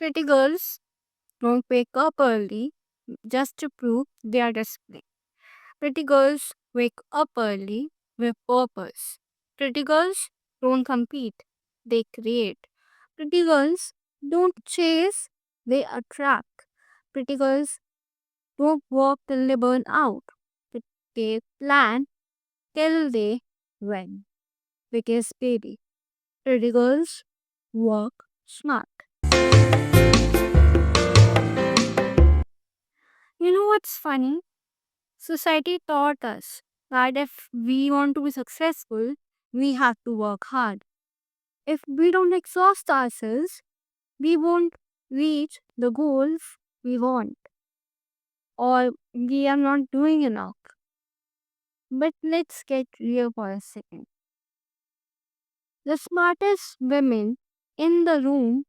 Pretty girls don't wake up early just to prove they are disciplined. Pretty girls wake up early with purpose. Pretty girls don't compete, they create. Pretty girls don't chase, they attract. Pretty girls don't work till they burn out. They plan till they win. Because, baby, pretty girls work smart. You know what's funny? Society taught us that if we want to be successful, we have to work hard. If we don't exhaust ourselves, we won't reach the goals we want, or we are not doing enough. But let's get real for a second. The smartest women in the room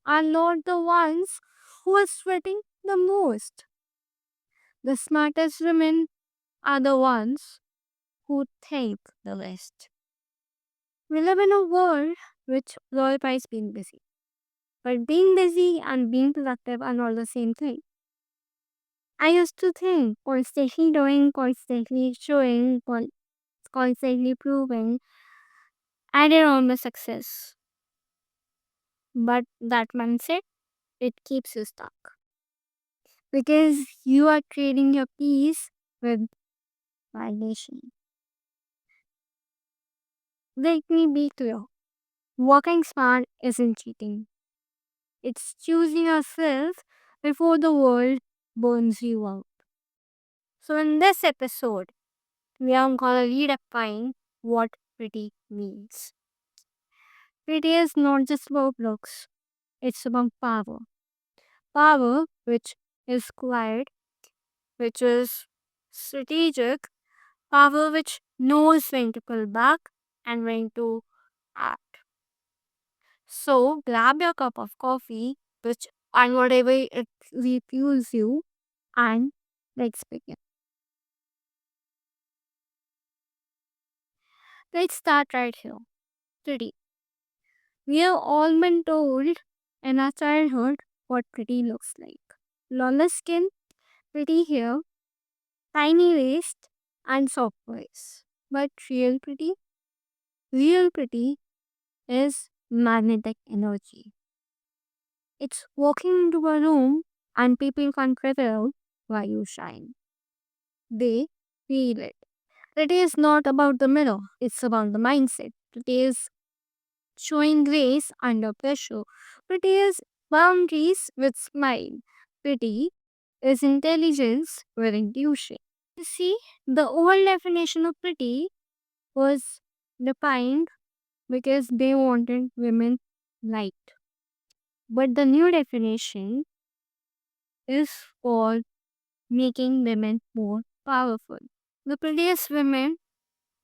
are not the ones who are sweating the most. The smartest women are the ones who think the least. We live in a world which glorifies being busy. But being busy and being productive are not the same thing. I used to think constantly doing, constantly showing, constantly proving added on my success. But that mindset, it keeps you stuck. Because you are trading your peace with validation. Let me be clear. Working smart isn't cheating. It's choosing yourself before the world burns you out. So in this episode, we are gonna redefine what pretty means. Pretty is not just about looks, it's about power. Power which is quiet, which is strategic, power which knows when to pull back and when to act. So grab your cup of coffee, which and whatever it refuels you, and let's begin. Let's start right here. Pretty. We have all been told in our childhood what pretty looks like. Flawless skin, pretty hair, tiny waist, and soft voice. But real pretty is magnetic energy. It's walking into a room and people can't figure out why you shine. They feel it. Pretty is not about the mirror, it's about the mindset. Pretty is showing grace under pressure. Pretty is boundaries with smile. Pretty is intelligence with intuition. You see, the old definition of pretty was defined because they wanted women light. But the new definition is for making women more powerful. The prettiest women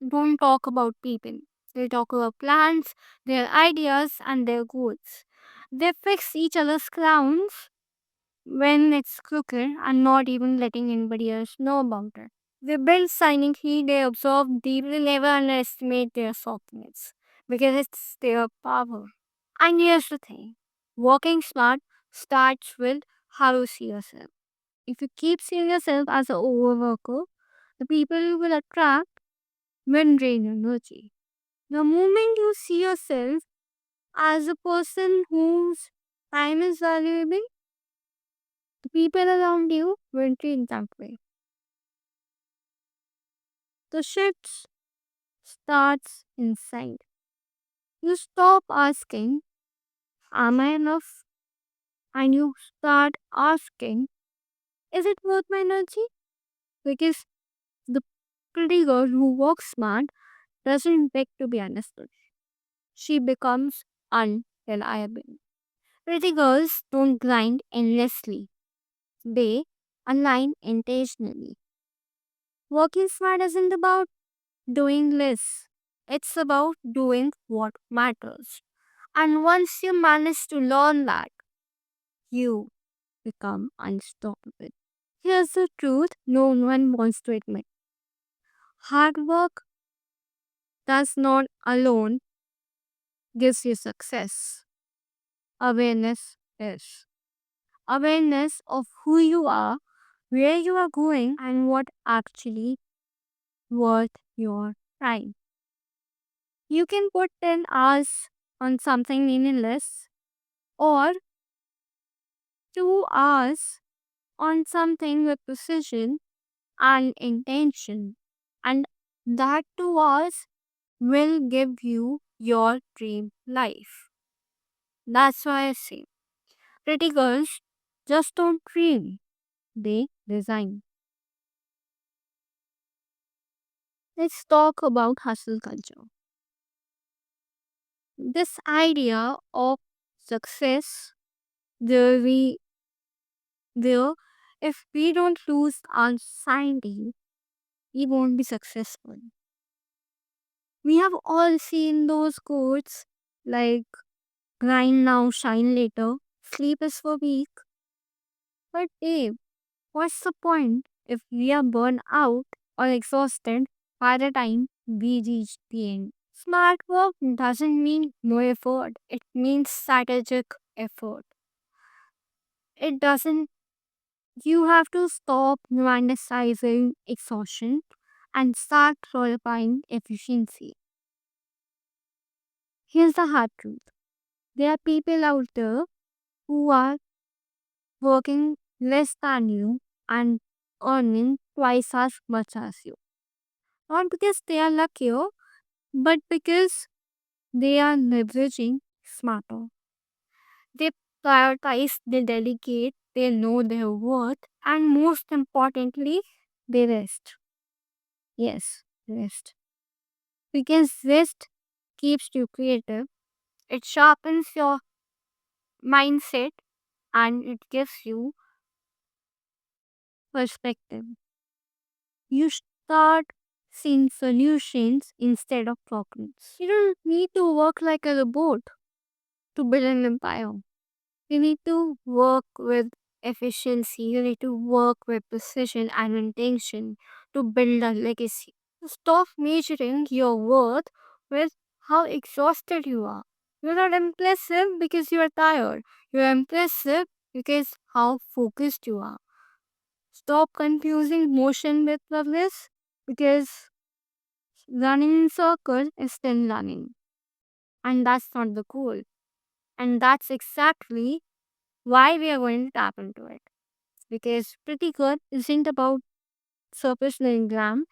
don't talk about people. They talk about plans, their ideas, and their goals. They fix each other's crowns when it's crooked and not even letting anybody else know about it. They build silently, they absorb deeply, never underestimate their softness because it's their power. And here's the thing, working smart starts with how you see yourself. If you keep seeing yourself as an overworker, the people you will attract will drain your energy. The moment you see yourself as a person whose time is valuable, the people around you will treat that way. The shift starts inside. You stop asking, am I enough? And you start asking, is it worth my energy? Because the pretty girl who works smart doesn't beg to be understood. She becomes unreliable. Pretty girls don't grind endlessly. They align intentionally. Working smart isn't about doing less. It's about doing what matters. And once you manage to learn that, you become unstoppable. Here's the truth no one wants to admit. Hard work does not alone gives you success. Awareness is awareness of who you are, where you are going, and what actually worth your time. You can put 10 hours on something meaningless or 2 hours on something with precision and intention. And that 2 hours will give you your dream life. That's why I say pretty girls just don't dream, they design. Let's talk about hustle culture. This idea of success, there we there if we don't lose our sanity, we won't be successful. We have all seen those quotes like grind now, shine later, sleep is for weak. But Dave, what's the point if we are burned out or exhausted by the time we reach the end? Smart work doesn't mean no effort, it means strategic effort. It doesn't, you have to stop romanticizing exhaustion and start glorifying efficiency. Here's the hard truth, there are people out there who are working less than you and earning twice as much as you. Not because they are luckier, but because they are leveraging smarter. They prioritize, they delegate, they know their worth, and most importantly, they rest. Yes, rest. Because rest keeps you creative, it sharpens your mindset, and it gives you perspective. You start seeing solutions instead of problems. You don't need to work like a robot to build an empire. You need to work with efficiency, you need to work with precision and intention to build a legacy. Stop measuring your worth with how exhausted you are. You're not impressive because you are tired. You're impressive because how focused you are. Stop confusing motion with progress because running in circles is still running. And that's not the goal. And that's exactly why we are going to tap into it. Because Pretty Good isn't about surface gram,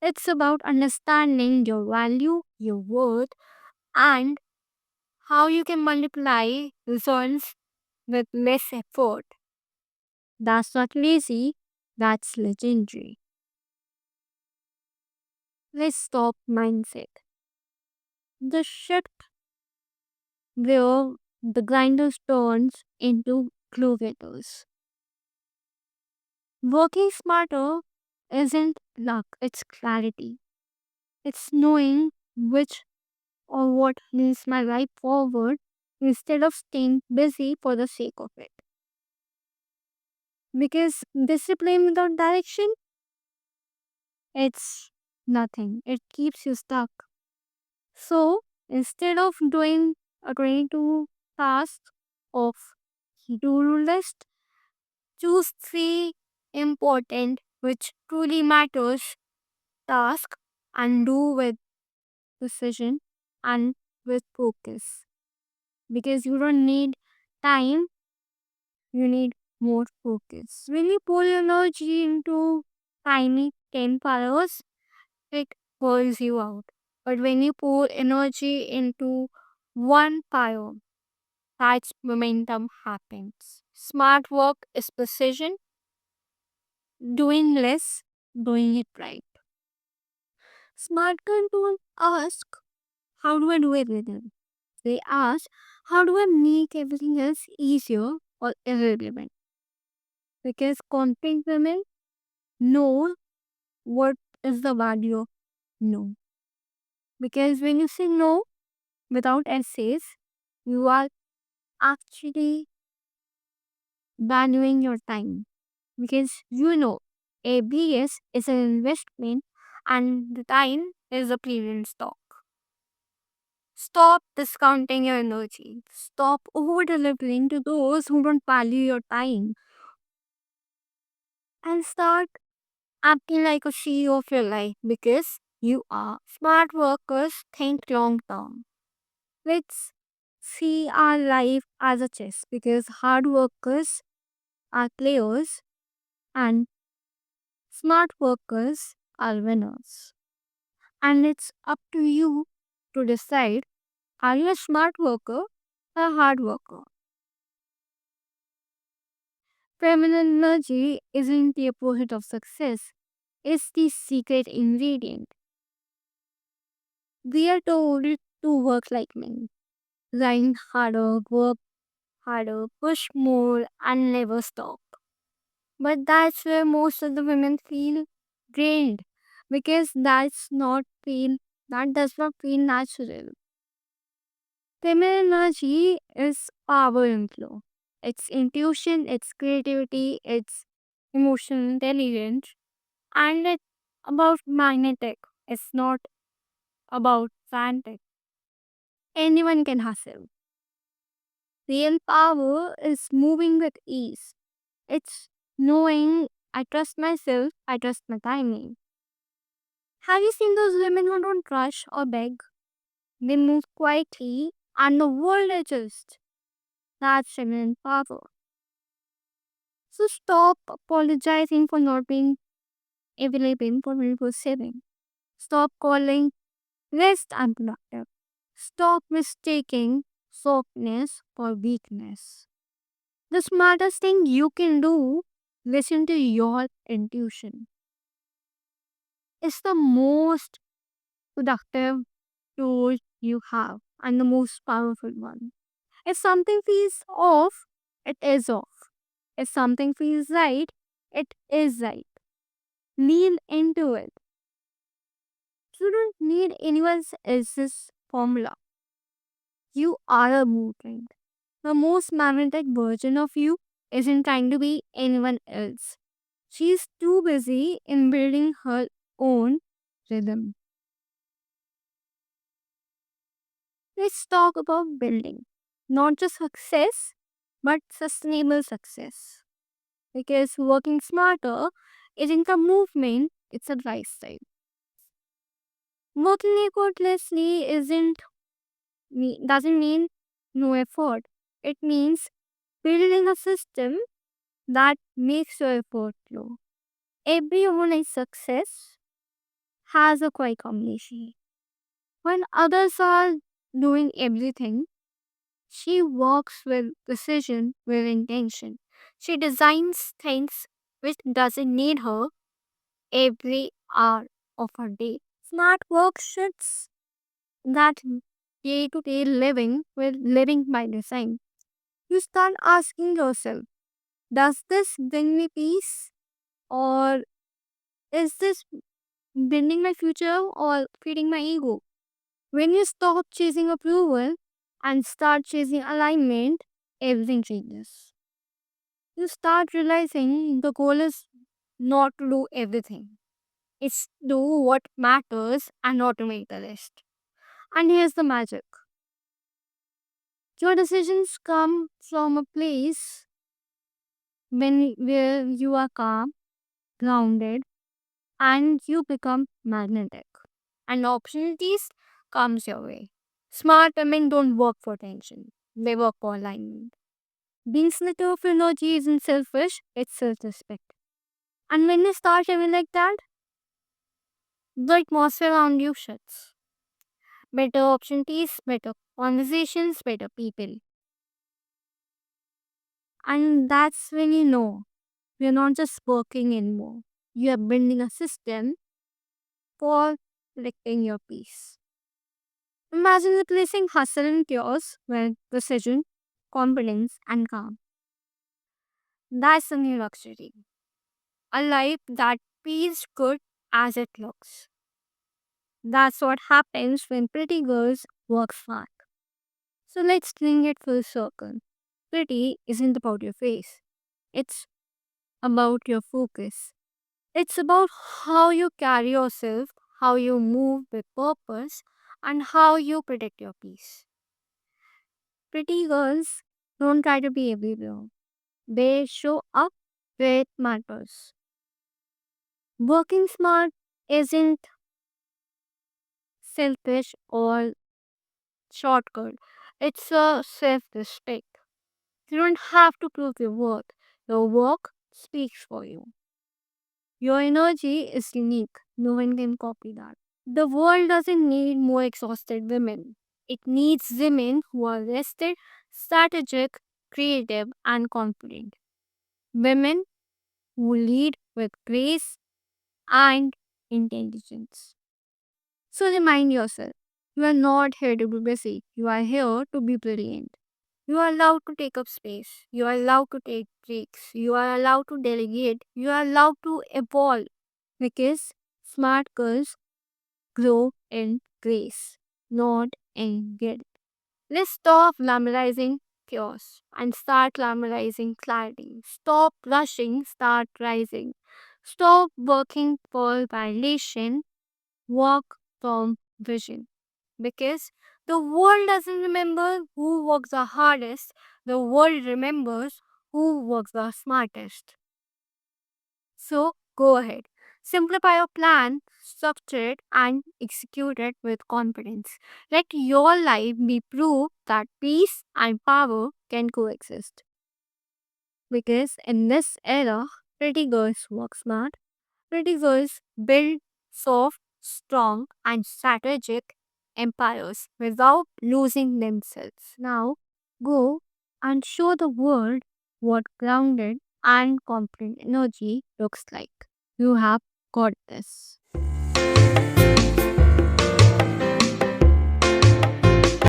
it's about understanding your value, your worth, and how you can multiply results with less effort. That's not lazy, that's legendary. Let's stop mindset. The shift where the grinders turns into glue getters. Working smarter isn't luck, it's clarity. It's knowing which or what moves my life forward instead of staying busy for the sake of it. Because discipline without direction, it's nothing. It keeps you stuck. So instead of doing a 22 task of to-do list, choose three important which truly matters task and do with precision and with focus. Because you don't need time, you need more focus. When you pour energy into tiny 10 fires, it burns you out. But when you pour energy into one fire, that's momentum happens. Smart work is precision, doing less, doing it right. Smart don't ask, how do I do everything? They ask, how do I make everything else easier or irrelevant? Because confident women know what is the value of no. Because when you say no without essays, you are actually valuing your time. Because you know ABS is an investment and the time is a premium stock. Stop discounting your energy. Stop over delivering to those who don't value your time. And start acting like a CEO of your life because you are. Smart workers think long term. Let's see our life as a chess because hard workers are players and smart workers are winners. And it's up to you to decide, are you a smart worker or a hard worker? Feminine energy isn't the opposite of success, it's the secret ingredient. We are told to work like men, grind harder, work harder, push more, and never stop. But that's where most of the women feel drained because that does not feel natural. Feminine energy is power inflow. It's intuition, it's creativity, it's emotional intelligence, and it's about magnetic. It's not about frantic. Anyone can hustle. Real power is moving with ease. It's knowing I trust myself, I trust my timing. Have you seen those women who don't rush or beg? They move quietly and the world adjusts. That's feminine power. So stop apologizing for not being available 24/7. Stop calling rest unproductive. Stop mistaking softness for weakness. The smartest thing you can do, listen to your intuition. It's the most productive tool you have and the most powerful one. If something feels off, it is off. If something feels right, it is right. Lean into it. You don't need anyone else's formula. You are a blueprint. The most magnetic version of you isn't trying to be anyone else. She's too busy in building her own rhythm. Let's talk about building. Not just success, but sustainable success. Because working smarter isn't a movement, it's a lifestyle. Working effortlessly doesn't mean no effort. It means building a system that makes your effort low. Every overnight success has a quiet combination. When others are doing everything, she works with precision, with intention. She designs things which doesn't need her every hour of her day. Smart work shifts that day to day living with living by design. You start asking yourself, does this bring me peace? Or is this bending my future or feeding my ego? When you stop chasing approval and start chasing alignment, everything changes. You start realizing the goal is not to do everything. It's do what matters and not to make the list. And here's the magic. Your decisions come from a place where you are calm, grounded, and you become magnetic. And opportunities comes your way. Smart women don't work for attention. They work for alignment. Being slitter of energy isn't selfish, it's self-respect. And when you start living like that, the atmosphere around you shifts. Better opportunities, better conversations, better people. And that's when you know you're not just working anymore. You are building a system for protecting your peace. Imagine replacing hustle and chaos with precision, confidence, and calm. That's the new luxury. A life that feels good as it looks. That's what happens when pretty girls work smart. So let's bring it full circle. Pretty isn't about your face, it's about your focus. It's about how you carry yourself, how you move with purpose, and how you protect your peace. Pretty girls don't try to be everywhere. They show up where it matters. Working smart isn't selfish or shortcut. It's a self-respect. You don't have to prove your worth. Your work speaks for you. Your energy is unique. No one can copy that. The world doesn't need more exhausted women. It needs women who are rested, strategic, creative, and confident. Women who lead with grace and intelligence. So remind yourself, you are not here to be busy. You are here to be brilliant. You are allowed to take up space. You are allowed to take breaks. You are allowed to delegate. You are allowed to evolve because smart girls grow in grace, not in guilt. Let's stop glamorizing chaos and start glamorizing clarity. Stop rushing, start rising. Stop working for validation, work from vision. Because the world doesn't remember who works the hardest, the world remembers who works the smartest. So go ahead. Simplify your plan, structure it, and execute it with confidence. Let your life be proof that peace and power can coexist. Because in this era, pretty girls work smart, pretty girls build soft, strong, and strategic empires without losing themselves. Now, go and show the world what grounded and confident energy looks like. You have got this.